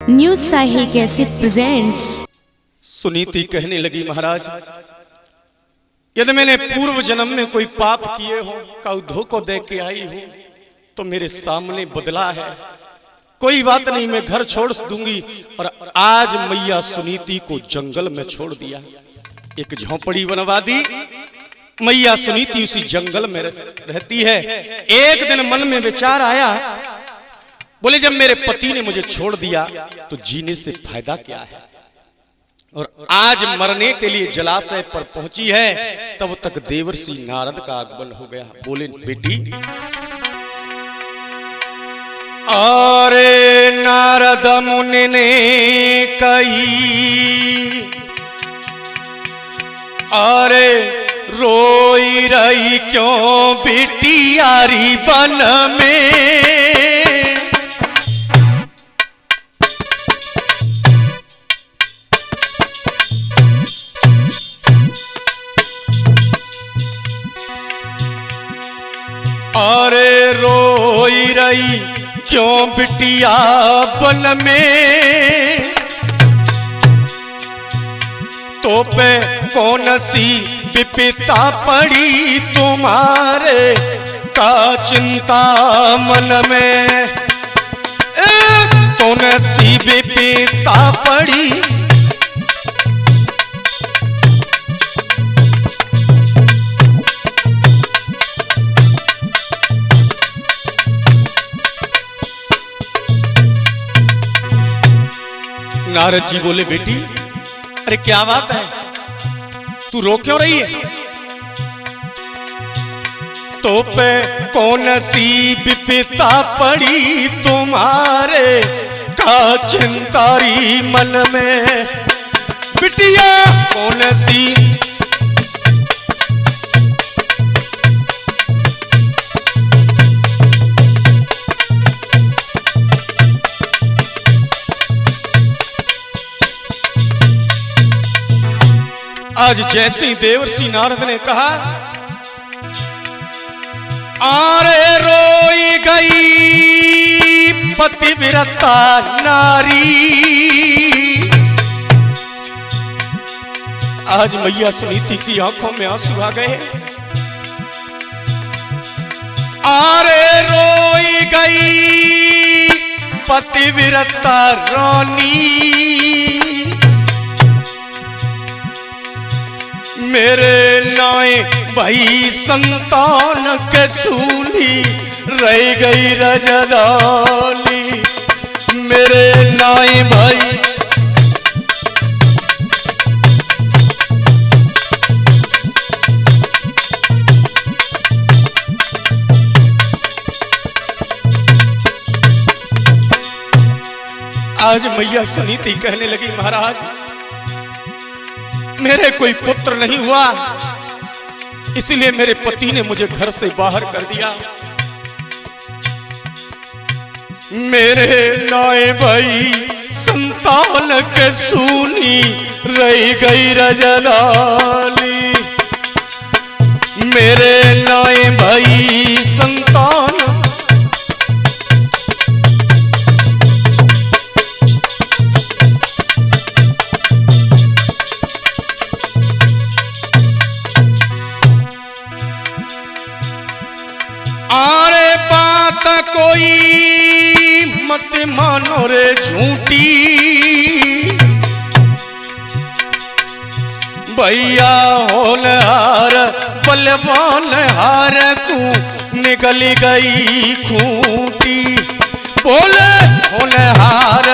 News साहिल cassette presents. Suniti कहने लगी, महाराज यदि मैंने पूर्व जन्म में कोई पाप किए हो, कौधों को दे के आई हूं, तो मेरे सामने बदला है। कोई बात नहीं, मैं घर छोड़ दूंगी। और आज मैया सुनीति को जंगल में छोड़ दिया, एक झोंपड़ी बनवा दी। मैया सुनीति उसी जंगल में रहती है। एक दिन मन में विचार आया, बोले जब मेरे पति ने मुझे छोड़ दिया तो जीने से फायदा क्या है। और आज मरने के लिए जलाशय पर पहुंची है, तब तक देवर्षि नारद का आगमन हो गया। बोले बेटी, अरे नारद मुनि ने कही, अरे रोई रही क्यों बिटियारी बन में। अरे रोई रही क्यों बिटिया बन में, तो पे कौन सी विपदा पड़ी तुम्हारे का चिंता मन में। कौन सी विपदा पड़ी, नारद जी बोले बेटी, अरे क्या बात है, तू रो क्यों रही है। तो पे कौन सी विपदा पड़ी तुम्हारे का चिंतारी मन में। बिटिया कौन सी, आज जैसे देवर्षि नारद ने कहा, अरे रोई गई पतिव्रता नारी। आज मैया सुनीति की आंखों में आंसू आ गए। अरे रोई गई पतिव्रता रानी, मेरे नाए भाई संतान के सूली रह गई रजदानी। मेरे नाए भाई, आज मैया सुनीति कहने लगी, महाराज मेरे कोई पुत्र नहीं हुआ, इसलिए मेरे पति ने मुझे घर से बाहर कर दिया। मेरे नाए भाई संतान के सूनी रह गई रजदानी। मेरे नाए भाई संतान, अरे बात कोई मत मानो रे झूठी। भैया होनहार बलवान हार तू निकल गई खूंटी। बोले होनहार,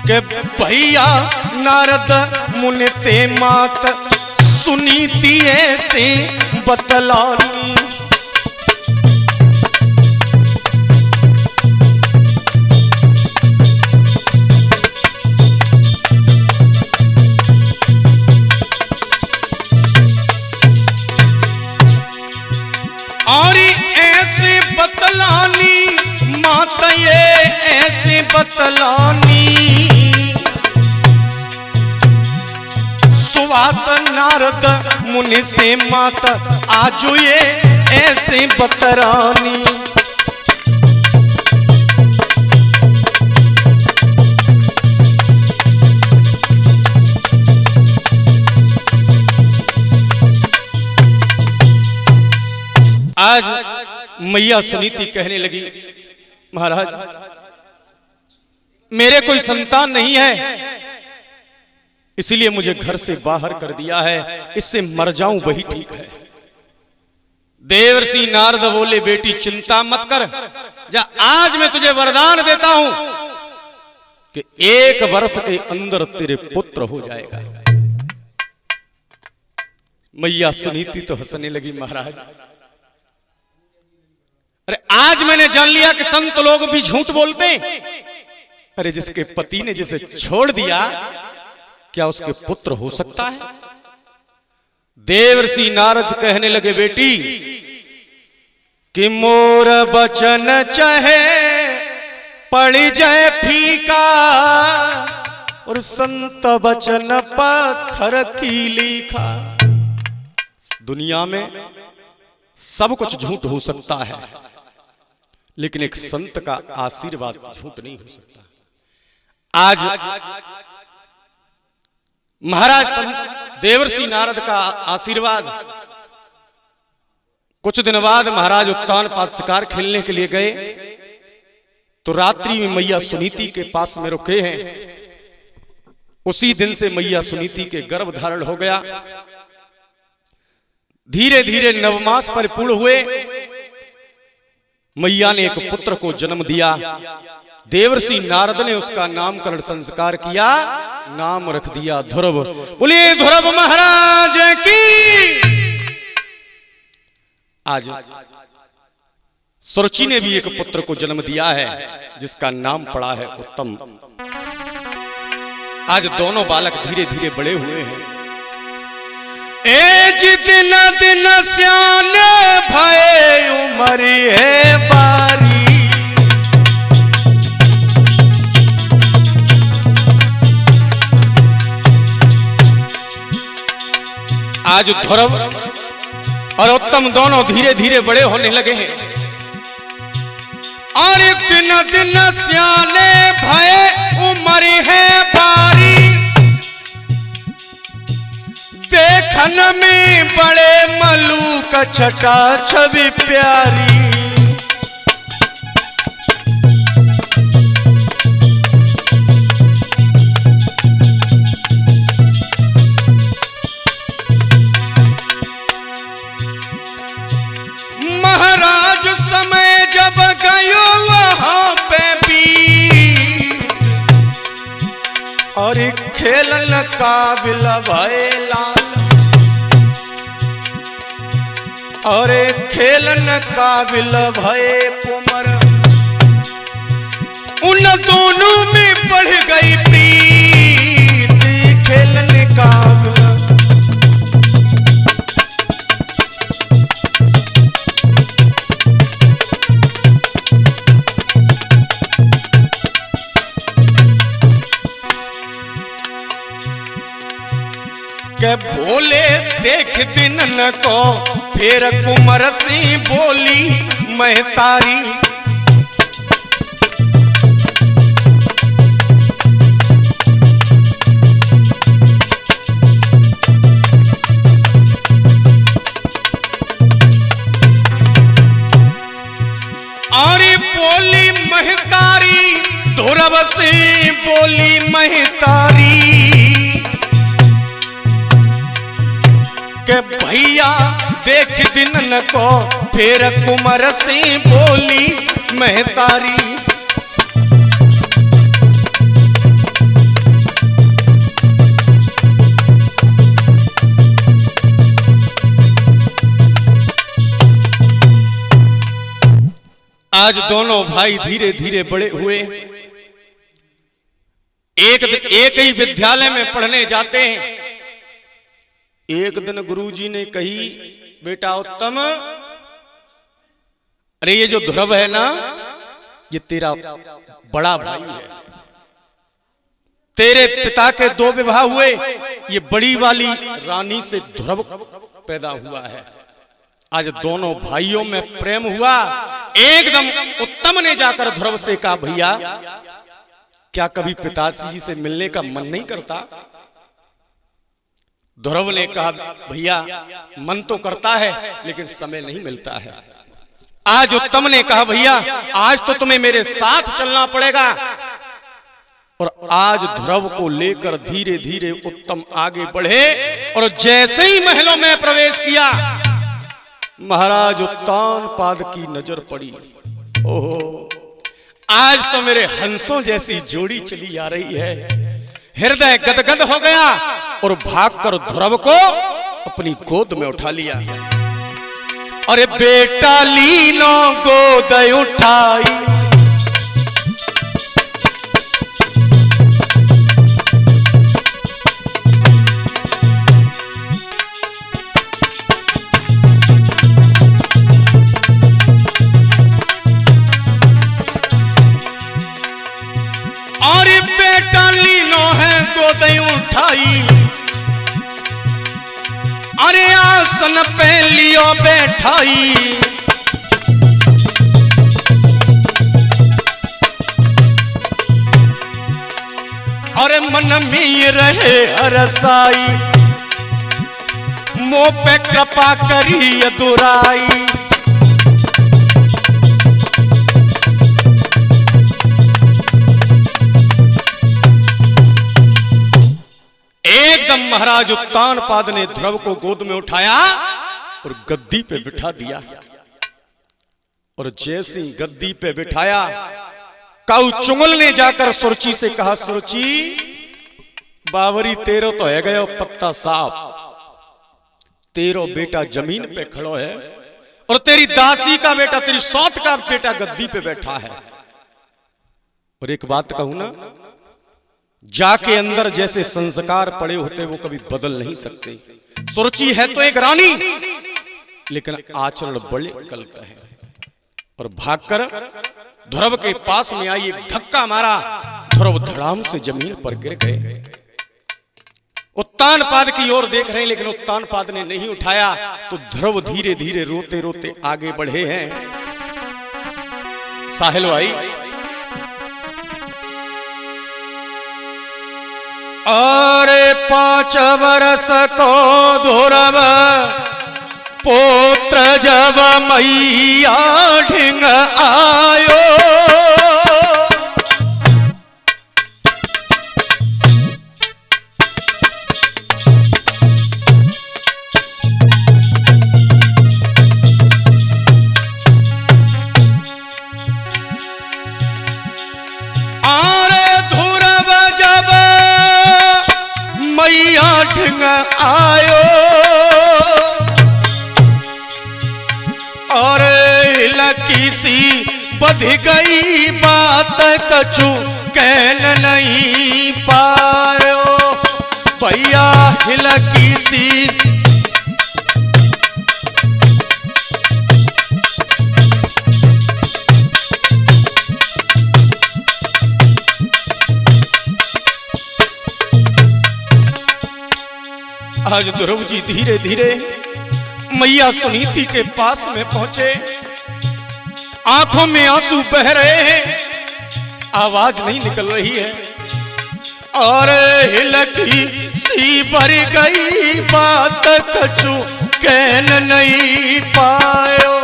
के भैया नारद मुनि ते मात सुनीति ऐसे बतलानी। और ऐसे बतलानी माता, ये ऐसे बतलानी। पास नारद मुनि से मात आजो ये ऐसे बतरानी। आज मैया सुनीति कहने लगी, महाराज मेरे कोई संतान नहीं है, इसलिए मुझे घर से बाहर कर दिया है, इससे मर जाऊं वही ठीक है। देवर्षि नारद बोले, बेटी चिंता मत कर, जा आज मैं तुझे वरदान देता हूं कि 1 वर्ष के अंदर तेरे पुत्र हो जाएगा। मैया सुनीति तो हंसने लगी, महाराज अरे आज मैंने जान लिया कि संत लोग भी झूठ बोलते हैं। अरे जिसके पति ने जिसे छोड़ दिया, क्या उसके पुत्र हो सकता है? देवर्षि नारद कहने लगे, बेटी कि मोर बचन चाहे पड़ जाए फीका, और संत बचन पत्थर की लिखा। दुनिया में सब कुछ झूठ हो सकता है, लेकिन एक संत का आशीर्वाद झूठ नहीं हो सकता। आज महाराज देवर्षि नारद का आशीर्वाद। कुछ दिन बाद महाराज उत्तानपाद शिकार खेलने के लिए गए, तो रात्रि में मैया सुनीति के पास में रुके हैं। उसी दिन से मैया सुनीति के गर्भ धारण हो गया। धीरे धीरे नवमास परिपूर्ण हुए, मैया ने एक पुत्र को जन्म दिया। देवर्षि नारद ने उसका नामकरण संस्कार किया, नाम रख दिया ध्रुव। बोलिए ध्रुव महाराज की। आज सुरुचि ने भी एक पुत्र को जन्म दिया है, जिसका नाम पड़ा है उत्तम। आज दोनों बालक धीरे धीरे बड़े हुए हैं। एज दिन दिन स्यान भय उमरी है बारी। आज ध्रुव और उत्तम दोनों धीरे धीरे बड़े होने लगे हैं। और दिन दिन स्याने भय उमरी है बारी। देखन में बड़े मलूक छटा छवि प्यारी। महाराज समय जब गयो वहां पे भी, और खेलन काबिल भय लाल। और खेलन काबिल भय पुमर। उन दोनों में बढ़ गई प्रीति, खेलन काबिल। के बोले देख दिनन को, फिर कुमर सी बोली महतारी। और बोली महतारी, ध्रुव से बोली महतारी के भैया देख दिनन को, फिर कुमर से बोली महतारी। आज दोनों भाई धीरे धीरे बड़े हुए। एक ही विद्यालय में पढ़ने जाते हैं। एक दिन गुरुजी ने कही, बेटा उत्तम, अरे ये जो ध्रुव है ना, ये तेरा बड़ा भाई है। तेरे पिता के 2 विवाह हुए, ये बड़ी वाली रानी से ध्रुव पैदा हुआ है। आज दोनों भाइयों में प्रेम हुआ। एकदम उत्तम ने जाकर ध्रुव से कहा, भैया क्या कभी पिताजी जी से मिलने का मन नहीं करता? ध्रुव ने कहा, भैया मन तो करता है लेकिन समय नहीं मिलता है। आज उत्तम ने कहा, भैया आज तो तुम्हें मेरे साथ चलना पड़ेगा। और आज ध्रुव को लेकर धीरे धीरे उत्तम आगे बढ़े और जैसे ही महलों में प्रवेश किया, महाराज उत्तानपाद की नजर पड़ी। ओहो, आज तो मेरे हंसों जैसी जोड़ी चली आ रही है। हृदय गदगद हो गया और भागकर ध्रुव को अपनी गोद में उठा लिया। अरे बेटा लीनो गोद उठाई, और बेटा लीनो है गोद उठाई। अरे आसन पे लियो बैठाई, अरे मन में ये रहे हरसाई, मोह पे कृपा करी दुराई। एकदम महाराज उत्तानपाद ने ध्रुव को गोद में उठाया और गद्दी पे बिठा दिया। और जैसी गद्दी पे बिठाया, काऊ चुंगल ने जाकर सुरुचि से कहा, सुरुचि बावरी तेरो तो है गयो पत्ता साफ, तेरो बेटा जमीन पे खड़ो है और तेरी दासी का बेटा, तेरी सौत का बेटा गद्दी पे बैठा है। और एक बात कहूं ना, जाके अंदर जैसे संस्कार पड़े होते वो कभी बदल नहीं सकते। सुरुचि है तो एक रानी, लेकिन आचरण बड़े गलत है। और भागकर ध्रुव के पास में आई, एक धक्का मारा, ध्रुव धड़ाम से जमीन पर गिर गए। उत्तानपाद की ओर देख रहे हैं लेकिन उत्तानपाद ने नहीं उठाया। तो ध्रुव धीरे धीरे रोते रोते आगे बढ़े हैं। साहिल भाई, अरे 5 वर्ष को ध्रुव पुत्र जब मैया ढिंग आयो, ढिंग आयो और लकी सी बध गई बात, कछु कहन नहीं पायो। भैया हिलकी सी आज ध्रुव जी धीरे धीरे मैया सुनीति के पास में पहुंचे। आंखों में आंसू बह रहे हैं, आवाज नहीं निकल रही है। और हिलकी सी भर गई बात, कछु कहन नहीं पायो।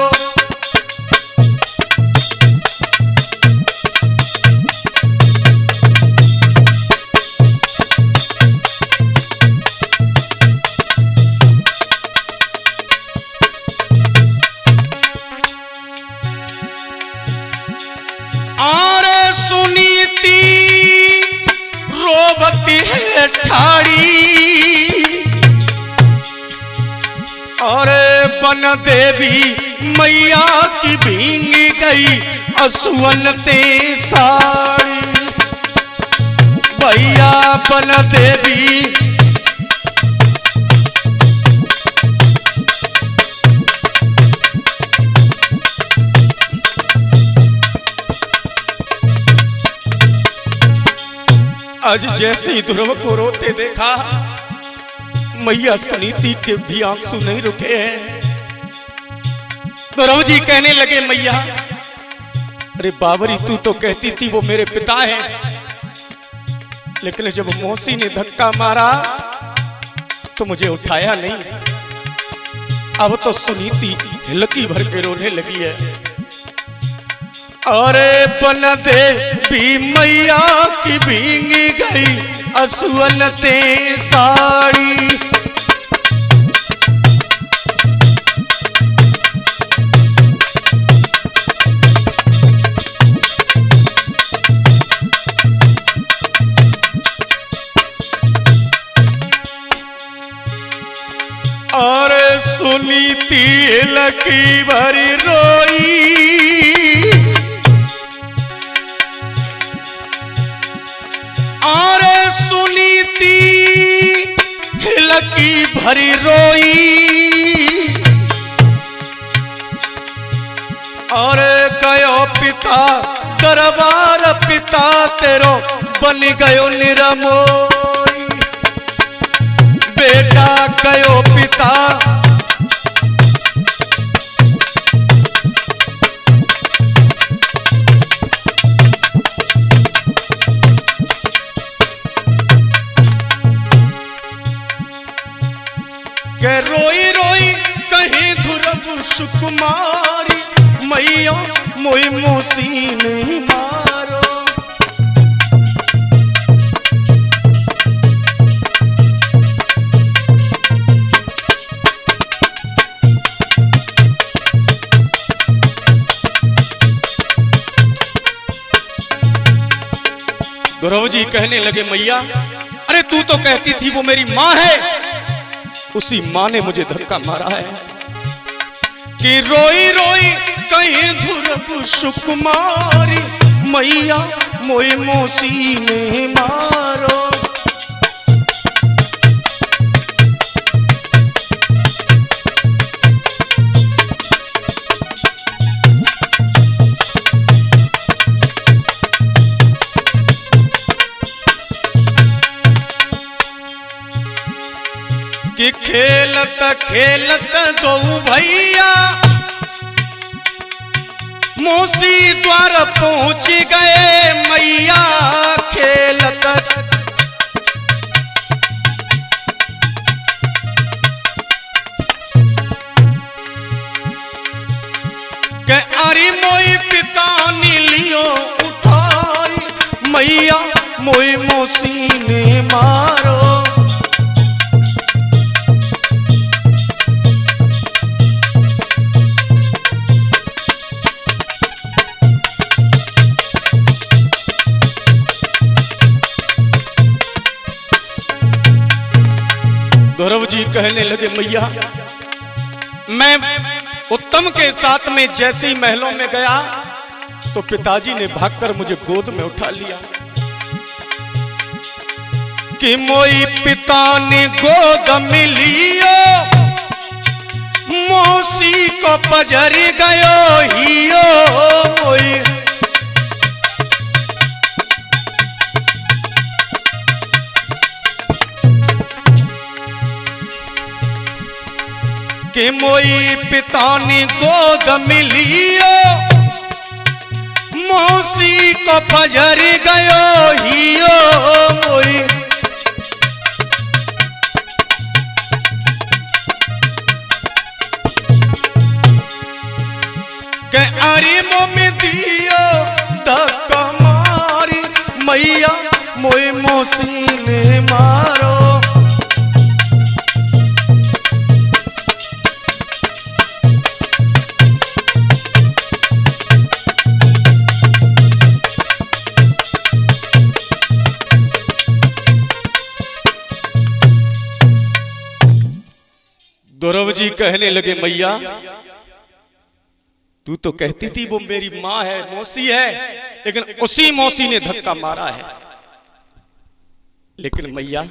और बन देवी मैया की भींग गई असुवन ते साड़ी। भैया बन देवी आज जैसे ही ध्रुव को रोते देखा, मैया सुनीति के भी आंसू नहीं रुके हैं। गौरव जी कहने लगे मैया, अरे बाबरी तू तो कहती थी वो मेरे पिता हैं, लेकिन जब मौसी ने धक्का मारा तो मुझे उठाया नहीं। अब तो सुनीति हिलकी भर के रोने लगी है। अरे बन दे भी मैया की भींगी गई असुअन ते साड़ी। और सुनीति लकी भरी रोई, और सुनीति लकी भरी रोई। और गयो पिता दरबार पिता तेरो बन गयो निरमोई। बेटा गयो पिता के रोई रोई कहीं धुरब सुकुमारी। मैया मोई मोसी नहीं मारो। गौरव जी कहने लगे मैया, अरे तू तो कहती थी वो मेरी माँ है, उसी माँ ने मुझे धक्का मारा है कि रोई रोई कहीं धुरब सुकुमारी। मैया मोई मोसी ने मारो। कि खेलत खेलत दो भैया मौसी द्वार पहुंच गए। मैया खेलत के अरे मोई पिता ने लियो उठाई। मैया मोई मौसी ने मारो। गौरव जी कहने लगे मैया, मैं उत्तम के साथ में जैसे ही महलों में गया तो पिताजी ने भागकर मुझे गोद में उठा लिया कि मोई पिता ने गोद में लियो। मौसी को पजर गयो हियो मोई। कि मोई पिता ने गोद में लियो। मौसी को पजर गयो हियो मोई। के अरे में दियो धक्का मारी। मैया मोई मौसी ने मारो। गौरव जी कहने लगे मैया, तू तो कहती थी वो मेरी माँ है, मौसी है, लेकिन उसी मौसी ने धक्का मारा है। लेकिन मैया